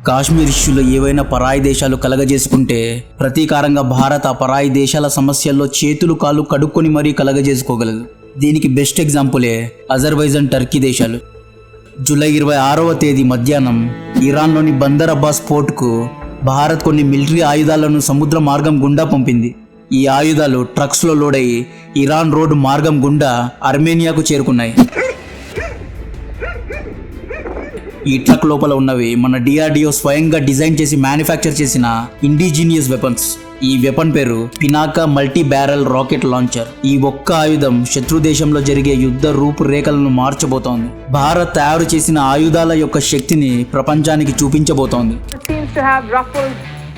కాశ్మీర్ ఇష్యూలో ఏవైనా పరాయి దేశాలు కలగజేసుకుంటే ప్రతీకారంగా భారత్ ఆ పరాయి దేశాల సమస్యల్లో చేతులు కాళ్ళు కడుక్కొని మరీ కలగజేసుకోగలదు. దీనికి బెస్ట్ ఎగ్జాంపులే అజర్బైజాన్, టర్కీ దేశాలు. జూలై 26వ తేదీ మధ్యాహ్నం ఇరాన్లోని బందర్ అబ్బాస్ పోర్టుకు భారత్ కొన్ని మిలిటరీ ఆయుధాలను సముద్ర మార్గం గుండా పంపింది. ఈ ఆయుధాలు ట్రక్స్లో లోడై ఇరాన్ రోడ్డు మార్గం గుండా ఆర్మేనియాకు చేరుకున్నాయి. ఈ ట్రక్ లోపల ఉన్నవి మన డిఆర్డిఓ స్వయంగా డిజైన్ చేసి మ్యానుఫ్యాక్చర్ చేసిన ఇండిజీనియస్ వెపన్స్. ఈ వెపన్ పేరు Pinaka multi barrel rocket launcher. ఈ ఒక్క ఆయుధం శత్రు దేశంలో జరిగే యుద్ధ రూపురేఖలను మార్చబోతోంది. భారత్ తయారు చేసిన ఆయుధాల యొక్క శక్తిని ప్రపంచానికి చూపించబోతోంది.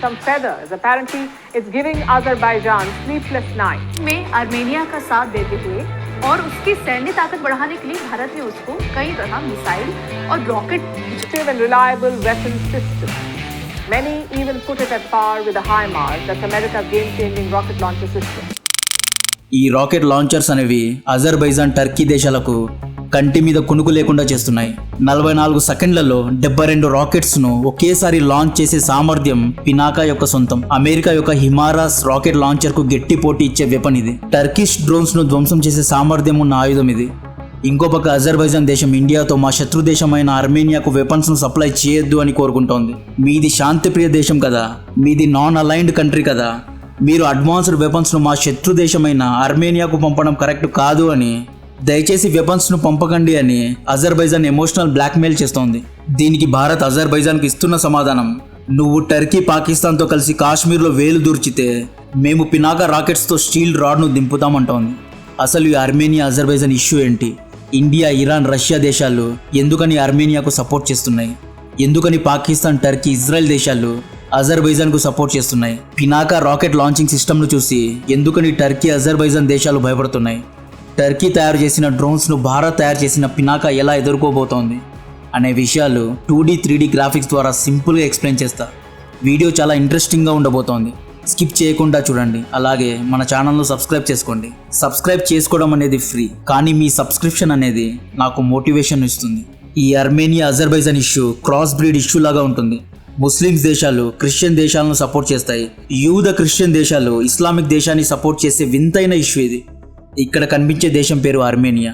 Some feathers. Apparently, it's giving Azerbaijan sleepless night. में आर्मेनिया का साथ देते हुए और उसकी सैन्य ताकत बढ़ाने के लिए भारत ने उसको कई तरह मिसाइल और rocket and reliable weapon system. Many even put it at par with the HIMARS, that's America's game-changing rocket launcher system. ఈ రాకెట్ లాంచర్స్ అనేవి అజర్బైజాన్, టర్కీ దేశాలకు కంటి మీద కునుకు లేకుండా చేస్తున్నాయి. 44 సెకండ్లలో 72 రాకెట్స్ను ఒకేసారి లాంచ్ చేసే సామర్థ్యం పినాకా యొక్క సొంతం. అమెరికా యొక్క హిమారాస్ రాకెట్ లాంచర్కు గట్టి పోటీ ఇచ్చే వెపన్ ఇది. టర్కిష్ డ్రోన్స్ను ధ్వంసం చేసే సామర్థ్యం ఉన్న ఆయుధం ఇది. ఇంకో పక్క అజర్బైజాన్ దేశం ఇండియాతో మా శత్రు దేశమైన ఆర్మేనియాకు వెపన్స్ను సప్లై చేయొద్దు అని కోరుకుంటోంది. మీది శాంతిప్రియ దేశం కదా, మీది నాన్ అలైన్డ్ కంట్రీ కదా, మీరు అడ్వాన్స్డ్ వెపన్స్ను మా శత్రు దేశమైన ఆర్మేనియాకు పంపడం కరెక్ట్ కాదు అని, దయచేసి వెపన్స్ను పంపకండి అని అజర్బైజాన్ ఎమోషనల్ బ్లాక్మెయిల్ చేస్తోంది. దీనికి భారత్ అజర్బైజాన్కి ఇస్తున్న సమాధానం, నువ్వు టర్కీ, పాకిస్తాన్తో కలిసి కాశ్మీర్లో వేలు దూర్చితే మేము పినాకా రాకెట్స్తో స్టీల్ రాడ్ను దింపుతామంటోంది. అసలు ఈ ఆర్మేనియా అజర్బైజాన్ ఇష్యూ ఏంటి? ఇండియా, ఇరాన్, రష్యా దేశాలు ఎందుకని ఆర్మేనియాకు సపోర్ట్ చేస్తున్నాయి? ఎందుకని పాకిస్తాన్, టర్కీ, ఇజ్రాయెల్ దేశాలు అజర్బైజాన్కు సపోర్ట్ చేస్తున్నాయి? పినాకా రాకెట్ లాంచింగ్ సిస్టమ్ను చూసి ఎందుకని టర్కీ, అజర్బైజాన్ దేశాలు భయపడుతున్నాయి? టర్కీ తయారు చేసిన డ్రోన్స్ను భారత్ తయారు చేసిన పినాకా ఎలా ఎదుర్కోబోతోంది అనే విషయాలు 2D, 3D గ్రాఫిక్స్ ద్వారా సింపుల్గా ఎక్స్ప్లెయిన్ చేస్తా. వీడియో చాలా ఇంట్రెస్టింగ్గా ఉండబోతోంది. స్కిప్ చేయకుండా చూడండి. అలాగే మన ఛానల్ను సబ్స్క్రైబ్ చేసుకోండి. సబ్స్క్రైబ్ చేసుకోవడం అనేది ఫ్రీ, కానీ మీ సబ్స్క్రిప్షన్ అనేది నాకు మోటివేషన్ ఇస్తుంది. ఈ Armenia Azerbaijan issue cross breed issue లాగా ఉంటుంది. ముస్లిమ్స్ దేశాలు క్రిస్టియన్ దేశాలను సపోర్ట్ చేస్తాయి. యూద క్రిస్టియన్ దేశాలు ఇస్లామిక్ దేశాన్ని సపోర్ట్ చేసే వింతైన ఇష్యూ ఇది. ఇక్కడ కనిపించే దేశం పేరు ఆర్మేనియా.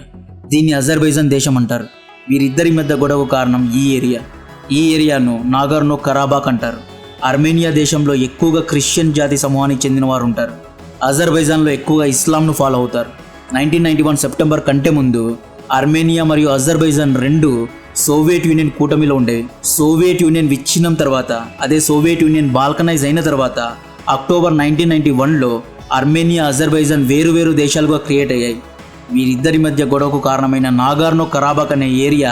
దీన్ని అజర్బైజాన్ దేశం అంటారు. వీరిద్దరి మధ్య గొడవ కారణం ఈ ఏరియాను నాగోర్నో కరాబాక్ అంటారు. ఆర్మేనియా దేశంలో ఎక్కువగా క్రిస్టియన్ జాతి సమూహానికి చెందిన వారు ఉంటారు. అజర్బైజాన్లో ఎక్కువగా ఇస్లాంను ఫాలో అవుతారు. 1991 సెప్టెంబర్ కంటే ముందు ఆర్మేనియా మరియు అజర్బైజాన్ రెండు సోవియట్ యూనియన్ కూటమిలో ఉండేవి. సోవియట్ యూనియన్ విచ్ఛిన్నం తర్వాత, అదే సోవియట్ యూనియన్ బాల్కనైజ్ అయిన తర్వాత అక్టోబర్ 1991లో ఆర్మేనియా, అజర్బైజాన్ వేరు దేశాలుగా క్రియేట్ అయ్యాయి. వీరిద్దరి మధ్య గొడవకు కారణమైన నాగోర్నో కరాబాక్ అనే ఏరియా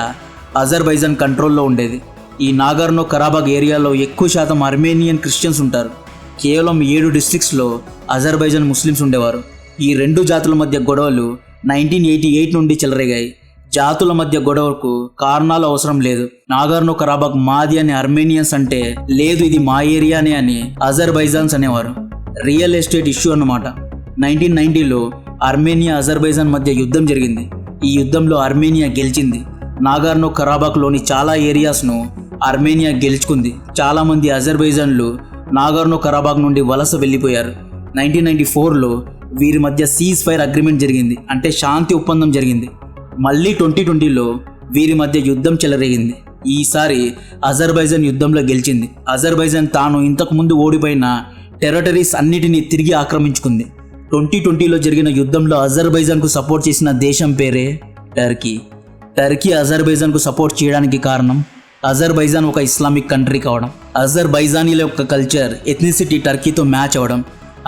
అజర్బైజాన్ కంట్రోల్లో ఉండేది. ఈ నాగోర్నో కరాబాక్ ఏరియాలో ఎక్కువ శాతం ఆర్మేనియన్ క్రిస్టియన్స్ ఉంటారు. కేవలం 7 డిస్ట్రిక్ట్స్లో అజర్బైజాన్ ముస్లిమ్స్ ఉండేవారు. ఈ రెండు జాతుల మధ్య గొడవలు 1988 నుండి చెలరేగాయి. జాతుల మధ్య గొడవకు కారణాలు అవసరం లేదు. నాగోర్నో కరాబాక్ మాది అని ఆర్మేనియన్స్ అంటే, లేదు ఇది మా ఏరియానే అని అజర్బైజాన్స్ అనేవారు. రియల్ ఎస్టేట్ ఇష్యూ అన్నమాట. 1990లో ఆర్మేనియా, అజర్బైజాన్ మధ్య యుద్ధం జరిగింది. ఈ యుద్ధంలో ఆర్మేనియా గెలిచింది. నాగోర్నో కరాబాక్లోని చాలా ఏరియాస్ను ఆర్మేనియా గెలుచుకుంది. చాలామంది అజర్బైజాన్లు నాగోర్నో కరాబాక్ నుండి వలస వెళ్ళిపోయారు. 1994లో వీరి మధ్య సీజ్ ఫైర్ అగ్రిమెంట్ జరిగింది, అంటే శాంతి ఒప్పందం జరిగింది. మళ్ళీ 2020లో వీరి మధ్య యుద్ధం చెలరేగింది. ఈసారి అజర్బైజాన్ యుద్ధంలో గెలిచింది. అజర్బైజాన్ తాను ఇంతకుముందు ఓడిపోయిన టెరిటరీస్ అన్నిటినీ తిరిగి ఆక్రమించుకుంది. 2020లో జరిగిన యుద్ధంలో అజర్బైజాన్కు సపోర్ట్ చేసిన దేశం పేరే టర్కీ. టర్కీ అజర్బైజాన్కు సపోర్ట్ చేయడానికి కారణం అజర్బైజాన్ ఒక ఇస్లామిక్ కంట్రీ కావడం, అజర్బైజానీల యొక్క కల్చర్, ఎథ్నిసిటీ టర్కీతో మ్యాచ్ అవ్వడం,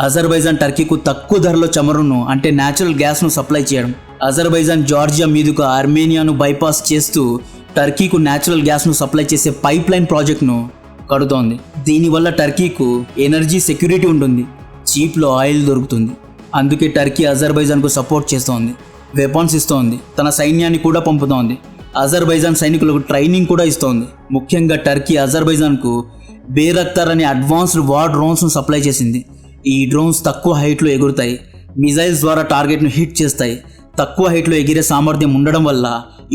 అజర్బైజాన్ టర్కీకు తక్కువ ధరలో చమురును అంటే న్యాచురల్ గ్యాస్ను సప్లై చేయడం, అజర్బైజాన్ జార్జియా మీదుగా ఆర్మేనియాను బైపాస్ చేస్తూ టర్కీకు న్యాచురల్ గ్యాస్ను సప్లై చేసే పైప్ లైన్ ప్రాజెక్ట్ను కడుతోంది. దీనివల్ల టర్కీకు ఎనర్జీ సెక్యూరిటీ ఉంటుంది, చీప్లో ఆయిల్ దొరుకుతుంది. అందుకే టర్కీ అజర్బైజాన్కు సపోర్ట్ చేస్తోంది, వెపన్స్ ఇస్తోంది, తన సైన్యాన్ని కూడా పంపుతోంది. అజర్బైజాన్ సైనికులకు ట్రైనింగ్ కూడా ఇస్తోంది. ముఖ్యంగా టర్కీ అజర్బైజాన్కు బేరక్తార్ అనే అడ్వాన్స్డ్ వార్ డ్రోన్స్ను సప్లై చేసింది. ఈ డ్రోన్స్ తక్కువ హైట్లో ఎగురుతాయి, మిజైల్స్ ద్వారా టార్గెట్ను హిట్ చేస్తాయి. తక్కువ హైట్లో ఎగిరే సామర్థ్యం ఉండడం వల్ల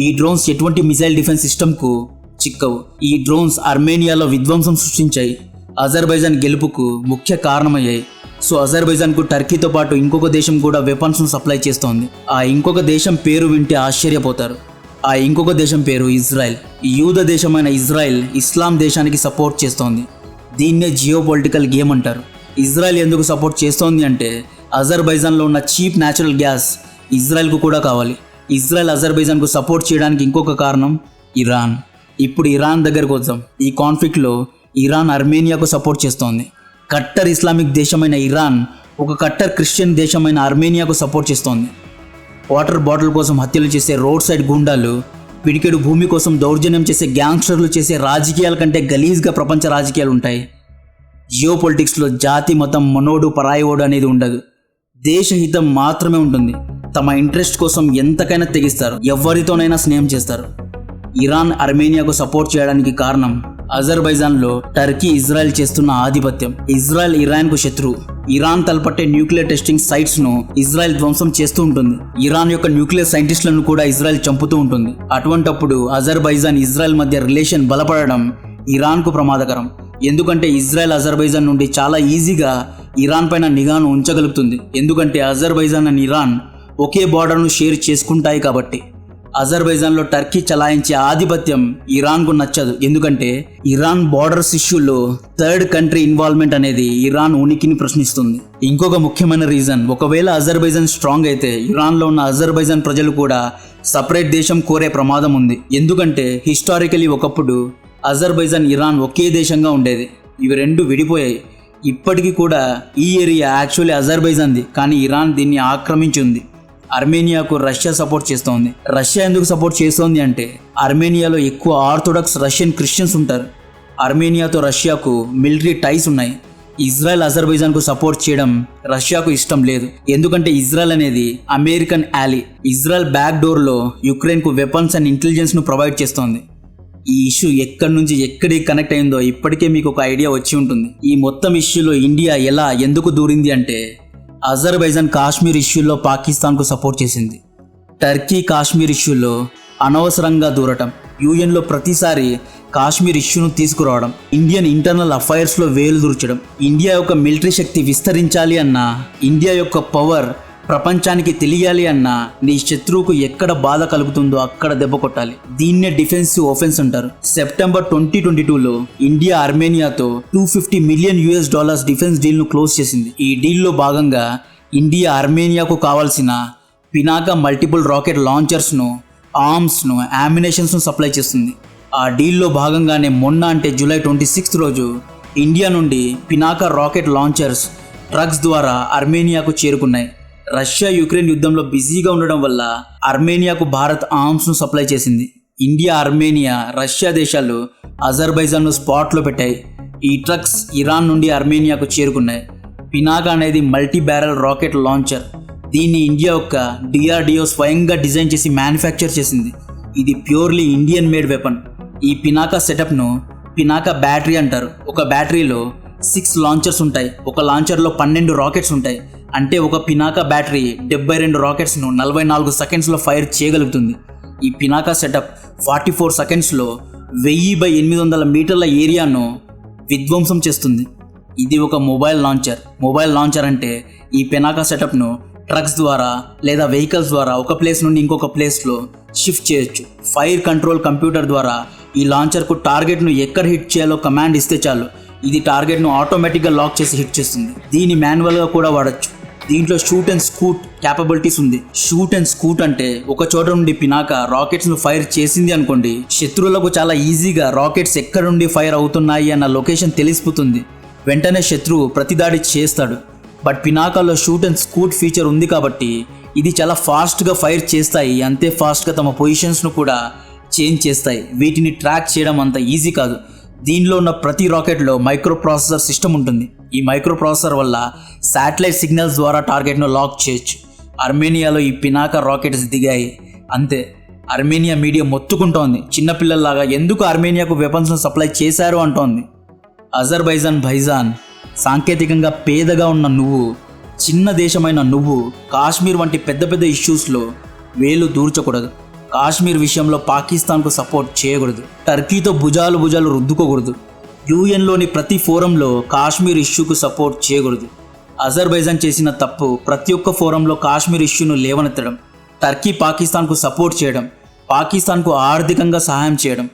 ఈ డ్రోన్స్ ఎటువంటి మిజైల్ డిఫెన్స్ సిస్టమ్కు చిక్కవు. ఈ డ్రోన్స్ అర్మేనియాలో విధ్వంసం సృష్టించాయి, అజర్బైజాన్ గెలుపుకు ముఖ్య కారణమయ్యాయి. సో అజర్బైజాన్కు టర్కీతో పాటు ఇంకొక దేశం కూడా వెపన్స్ను సప్లై చేస్తోంది. ఆ ఇంకొక దేశం పేరు వింటే ఆశ్చర్యపోతారు. ఆ ఇంకొక దేశం పేరు ఇజ్రాయెల్. యూద దేశమైన ఇజ్రాయెల్ ఇస్లాం దేశానికి సపోర్ట్ చేస్తోంది. దీన్నే జియో పొలిటికల్ గేమ్ అంటారు. ఇజ్రాయెల్ ఎందుకు సపోర్ట్ చేస్తోంది అంటే అజర్బైజాన్లో ఉన్న చీప్ న్యాచురల్ గ్యాస్ ఇజ్రాయెల్కు కూడా కావాలి. ఇజ్రాయెల్ అజర్బైజాన్కు సపోర్ట్ చేయడానికి ఇంకొక కారణం ఇరాన్. ఇప్పుడు ఇరాన్ దగ్గరకు వద్దాం. ఈ కాన్ఫ్లిక్ట్లో ఇరాన్ అర్మేనియాకు సపోర్ట్ చేస్తోంది. కట్టర్ ఇస్లామిక్ దేశమైన ఇరాన్ ఒక కట్టర్ క్రిస్టియన్ దేశమైన అర్మేనియాకు సపోర్ట్ చేస్తోంది. వాటర్ బాటిల్ కోసం హత్యలు చేసే రోడ్ సైడ్ గుండాలు, పిడికెడు భూమి కోసం దౌర్జన్యం చేసే గ్యాంగ్స్టర్లు చేసే రాజకీయాల కంటే గలీజ్గా ప్రపంచ రాజకీయాలు ఉంటాయి. జియో పొలిటిక్స్లో జాతి మతం మనోడు పరాయివాడు అనేది ఉండదు. దేశహితం మాత్రమే ఉంటుంది. తమ ఇంట్రెస్ట్ కోసం ఎంతకైనా తెగిస్తారు, ఎవరితోనైనా స్నేహం చేస్తారు. ఇరాన్ అర్మేనియాకు సపోర్ట్ చేయడానికి కారణం అజర్బైజాన్లో టర్కీ ఇజ్రాయెల్ చేస్తున్న ఆధిపత్యం. ఇజ్రాయెల్ ఇరాన్కు శత్రువు. ఇరాన్ తలపట్టే న్యూక్లియర్ టెస్టింగ్ సైట్స్ను ఇజ్రాయెల్ ధ్వంసం చేస్తూ ఉంటుంది. ఇరాన్ యొక్క న్యూక్లియర్ సైంటిస్టులను కూడా ఇజ్రాయెల్ చంపుతూ ఉంటుంది. అటువంటప్పుడు అజర్బైజాన్ ఇజ్రాయెల్ మధ్య రిలేషన్ బలపడడం ఇరాన్కు ప్రమాదకరం. ఎందుకంటే ఇజ్రాయెల్ అజర్బైజాన్ నుండి చాలా ఈజీగా ఇరాన్ పైన నిఘాను ఉంచగలుగుతుంది. ఎందుకంటే అజర్బైజాన్ అండ్ ఇరాన్ ఒకే బార్డర్ను షేర్ చేసుకుంటాయి కాబట్టి. అజర్బైజాన్లో టర్కీ చలాయించే ఆధిపత్యం ఇరాన్కు నచ్చదు. ఎందుకంటే ఇరాన్ బార్డర్స్ ఇష్యూలో థర్డ్ కంట్రీ ఇన్వాల్వ్మెంట్ అనేది ఇరాన్ ఉనికిని ప్రశ్నిస్తుంది. ఇంకొక ముఖ్యమైన రీజన్, ఒకవేళ అజర్బైజాన్ స్ట్రాంగ్ అయితే ఇరాన్లో ఉన్న అజర్బైజాన్ ప్రజలు కూడా సపరేట్ దేశం కోరే ప్రమాదం ఉంది. ఎందుకంటే హిస్టారికలీ ఒకప్పుడు అజర్బైజాన్ ఇరాన్ ఒకే దేశంగా ఉండేది. ఇవి రెండు విడిపోయాయి. ఇప్పటికీ కూడా ఈ ఏరియా యాక్చువల్లీ అజర్బైజాన్ది, కానీ ఇరాన్ దీన్ని ఆక్రమించింది. అర్మేనియాకు రష్యా సపోర్ట్ చేస్తోంది. రష్యా ఎందుకు సపోర్ట్ చేస్తోంది అంటే అర్మేనియాలో ఎక్కువ ఆర్థోడాక్స్ రష్యన్ క్రిస్టియన్స్ ఉంటారు. అర్మేనియాతో రష్యాకు మిలిటరీ టైస్ ఉన్నాయి. ఇజ్రాయెల్ అజర్బైజాన్కు సపోర్ట్ చేయడం రష్యాకు ఇష్టం లేదు. ఎందుకంటే ఇజ్రాయెల్ అనేది అమెరికన్ యాలీ. ఇజ్రాయెల్ బ్యాక్ డోర్లో యుక్రెయిన్కు వెపన్స్ అండ్ ఇంటెలిజెన్స్ను ప్రొవైడ్ చేస్తోంది. ఈ ఇష్యూ ఎక్కడి నుంచి ఎక్కడికి కనెక్ట్ అయిందో ఇప్పటికే మీకు ఒక ఐడియా వచ్చి ఉంటుంది. ఈ మొత్తం ఇష్యూలో ఇండియా ఎందుకు దూరింది అంటే అజర్బైజాన్ కాశ్మీర్ ఇష్యూలో పాకిస్తాన్కు సపోర్ట్ చేసింది. టర్కీ కాశ్మీర్ ఇష్యూలో అనవసరంగా దూరటం, యుఎన్లో ప్రతిసారి కాశ్మీర్ ఇష్యూను తీసుకురావడం, ఇండియన్ ఇంటర్నల్ అఫైర్స్లో వేలు దూర్చడం, ఇండియా యొక్క మిలిటరీ శక్తి విస్తరించాలి అన్నా, ఇండియా యొక్క పవర్ ప్రపంచానికి తెలియాలి అన్నా నీ శత్రువుకు ఎక్కడ బాధ కలుగుతుందో అక్కడ దెబ్బ కొట్టాలి. దీన్నే డిఫెన్సివ్ ఆఫెన్స్ అంటారు. సెప్టెంబర్ 2022లో ఇండియా అర్మేనియాతో $250 మిలియన్ డిఫెన్స్ డీల్ను క్లోజ్ చేసింది. ఈ డీల్లో భాగంగా ఇండియా అర్మేనియాకు కావాల్సిన పినాకా మల్టిపుల్ రాకెట్ లాంచర్స్ను, ఆర్మ్స్ను, అమ్యునేషన్స్ను సప్లై చేస్తుంది. ఆ డీల్లో భాగంగానే మొన్న అంటే జూలై 26 రోజు ఇండియా నుండి పినాకా రాకెట్ లాంచర్స్ ట్రక్స్ ద్వారా అర్మేనియాకు చేరుకున్నాయి. రష్యా యుక్రెయిన్ యుద్ధంలో బిజీగా ఉండడం వల్ల అర్మేనియాకు భారత్ ఆర్మ్స్ను సప్లై చేసింది. ఇండియా, అర్మేనియా, రష్యా దేశాలు అజర్బైజాన్ను స్పాట్లో పెట్టాయి. ఈ ట్రక్స్ ఇరాన్ నుండి అర్మేనియాకు చేరుకున్నాయి. పినాకా అనేది మల్టీ బ్యారల్ రాకెట్ లాంచర్. దీన్ని ఇండియా యొక్క DRDO స్వయంగా డిజైన్ చేసి మ్యానుఫ్యాక్చర్ చేసింది. ఇది ప్యూర్లీ ఇండియన్ మేడ్ వెపన్. ఈ పినాకా సెటప్ను పినాకా బ్యాటరీ అంటారు. ఒక బ్యాటరీలో 6 లాంచర్స్ ఉంటాయి. ఒక లాంచర్లో 12 రాకెట్స్ ఉంటాయి. అంటే ఒక పినాకా బ్యాటరీ 72 రాకెట్స్ను 44 సెకండ్స్లో ఫైర్ చేయగలుగుతుంది. ఈ పినాకా సెటప్ 44 సెకండ్స్లో 1000/800 మీటర్ల ఏరియాను విధ్వంసం చేస్తుంది. ఇది ఒక మొబైల్ లాంచర్. మొబైల్ లాంచర్ అంటే ఈ పినాకా సెటప్ను ట్రక్స్ ద్వారా లేదా వెహికల్స్ ద్వారా ఒక ప్లేస్ నుండి ఇంకొక ప్లేస్లో షిఫ్ట్ చేయొచ్చు. ఫైర్ కంట్రోల్ కంప్యూటర్ ద్వారా ఈ లాంచర్కు టార్గెట్ను ఎక్కడ హిట్ చేయాలో కమాండ్ ఇస్తే చాలు, ఇది టార్గెట్ను ఆటోమేటిక్గా లాక్ చేసి హిట్ చేస్తుంది. దీన్ని మాన్యువల్గా కూడా వాడచ్చు. దీంట్లో షూట్ అండ్ స్కూట్ క్యాపబిలిటీస్ ఉంది. షూట్ అండ్ స్కూట్ అంటే ఒక చోట నుండి పినాకా రాకెట్స్ను ఫైర్ చేసింది అనుకోండి, శత్రువులకు చాలా ఈజీగా రాకెట్స్ ఎక్కడ నుండి ఫైర్ అవుతున్నాయి అన్న లొకేషన్ తెలిసిపోతుంది. వెంటనే శత్రువు ప్రతిదాడి చేస్తాడు. బట్ పినాకాలో షూట్ అండ్ స్కూట్ ఫీచర్ ఉంది కాబట్టి ఇది చాలా ఫాస్ట్గా ఫైర్ చేస్తాయి. అంతే ఫాస్ట్గా తమ పొజిషన్స్ను కూడా చేంజ్ చేస్తాయి. వీటిని ట్రాక్ చేయడం అంత ఈజీ కాదు. దీనిలో ఉన్న ప్రతి రాకెట్లో మైక్రో ప్రాసెసర్ సిస్టమ్ ఉంటుంది. ఈ మైక్రో ప్రాసెసర్ వల్ల శాటిలైట్ సిగ్నల్స్ ద్వారా టార్గెట్ను లాక్ చేయొచ్చు. అర్మేనియాలో ఈ పినాకా రాకెట్స్ దిగాయి. అంతే, అర్మేనియా మీడియా మొత్తుకుంటోంది. చిన్నపిల్లల్లాగా ఎందుకు అర్మేనియాకు వెపన్స్ను సప్లై చేశారు అంటోంది. అజర్బైజాన్ భైజాన్, సాంకేతికంగా పేదగా ఉన్న నువ్వు, చిన్న దేశమైన నువ్వు కాశ్మీర్ వంటి పెద్ద పెద్ద ఇష్యూస్లో వేలు దూర్చకూడదు. కాశ్మీర్ విషయంలో పాకిస్తాన్కు సపోర్ట్ చేయకూడదు. టర్కీతో భుజాలు రుద్దుకోకూడదు. యుఎన్లోని ప్రతి ఫోరంలో కాశ్మీర్ ఇష్యూకు సపోర్ట్ చేయకూడదు. అజర్బైజాన్ చేసిన తప్పు ప్రతి ఒక్క ఫోరంలో కాశ్మీర్ ఇష్యూను లేవనెత్తడం, టర్కీ పాకిస్తాన్కు సపోర్ట్ చేయడం, పాకిస్తాన్కు ఆర్థికంగా సహాయం చేయడం.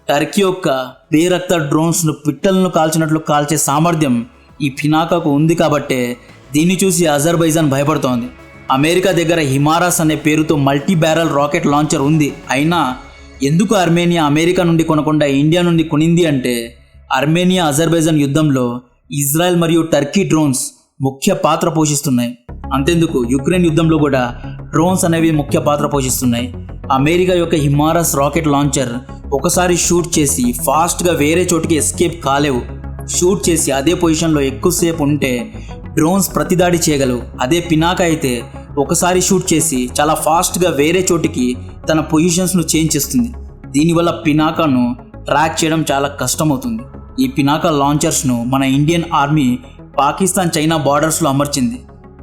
టర్కీ యొక్క బేరక్త డ్రోన్స్ను పిట్టలను కాల్చినట్లు కాల్చే సామర్థ్యం ఈ పినాకాకు ఉంది కాబట్టే దీన్ని చూసి అజర్బైజాన్ భయపడుతోంది. అమెరికా దగ్గర హిమారాస్ అనే పేరుతో మల్టీ బ్యారల్ రాకెట్ లాంచర్ ఉంది. అయినా ఎందుకు అర్మేనియా అమెరికా నుండి కొనకుండా ఇండియా నుండి కొనింది అంటే అర్మేనియా అజర్బైజాన్ యుద్ధంలో ఇజ్రాయెల్ మరియు టర్కీ డ్రోన్స్ ముఖ్య పాత్ర పోషిస్తున్నాయి. అంతెందుకు యుక్రెయిన్ యుద్ధంలో కూడా డ్రోన్స్ అనేవి ముఖ్య పాత్ర పోషిస్తున్నాయి. అమెరికా యొక్క హిమారాస్ రాకెట్ లాంచర్ ఒకసారి షూట్ చేసి ఫాస్ట్గా వేరే చోటికి ఎస్కేప్ కాలేవు. షూట్ చేసి అదే పొజిషన్లో ఎక్కువసేపు ఉంటే డ్రోన్స్ ప్రతిదాడి చేయగలవు. అదే పినాకా అయితే ఒకసారి షూట్ చేసి చాలా ఫాస్ట్గా వేరే చోటికి తన పొజిషన్స్ను చేంజ్ చేస్తుంది. దీనివల్ల పినాకాను ట్రాక్ చేయడం చాలా కష్టమవుతుంది. ఈ పినాకా లాంచర్స్ను మన ఇండియన్ ఆర్మీ పాకిస్తాన్ చైనా బార్డర్స్లో అమర్చింది.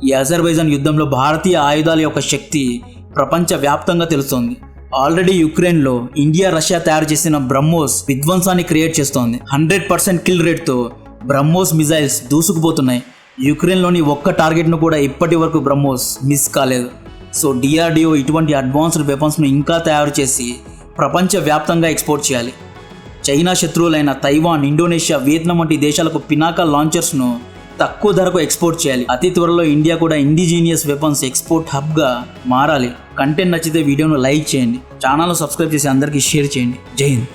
ఈ అజర్బైజాన్ యుద్ధంలో భారతీయ ఆయుధాల యొక్క శక్తి ప్రపంచవ్యాప్తంగా తెలుస్తోంది. ఆల్రెడీ యుక్రెయిన్లో ఇండియా రష్యా తయారు చేసిన బ్రహ్మోస్ విధ్వంసాన్ని క్రియేట్ చేస్తోంది. 100% కిల్ రేట్తో బ్రహ్మోస్ మిజైల్స్ దూసుకుపోతున్నాయి. యుక్రెయిన్లోని ఒక్క టార్గెట్ను కూడా ఇప్పటి వరకు బ్రహ్మోస్ మిస్ కాలేదు. సో డిఆర్డిఓ ఇటువంటి అడ్వాన్స్డ్ వెపన్స్ను ఇంకా తయారు చేసి ప్రపంచవ్యాప్తంగా ఎక్స్పోర్ట్ చేయాలి. చైనా శత్రువులైన తైవాన్, ఇండోనేషియా, వియత్నాం వంటి దేశాలకు పినాకా లాంచర్స్ను తక్కువ ధరకు ఎక్స్పోర్ట్ చేయాలి. అతి త్వరలో ఇండియా కూడా ఇండిజీనియస్ వెపన్స్ ఎక్స్పోర్ట్ హబ్గా మారాలి. కంటెంట్ నచ్చితే వీడియోను లైక్ చేయండి, ఛానల్ను సబ్స్క్రైబ్ చేసి అందరికీ షేర్ చేయండి. జై హింద్.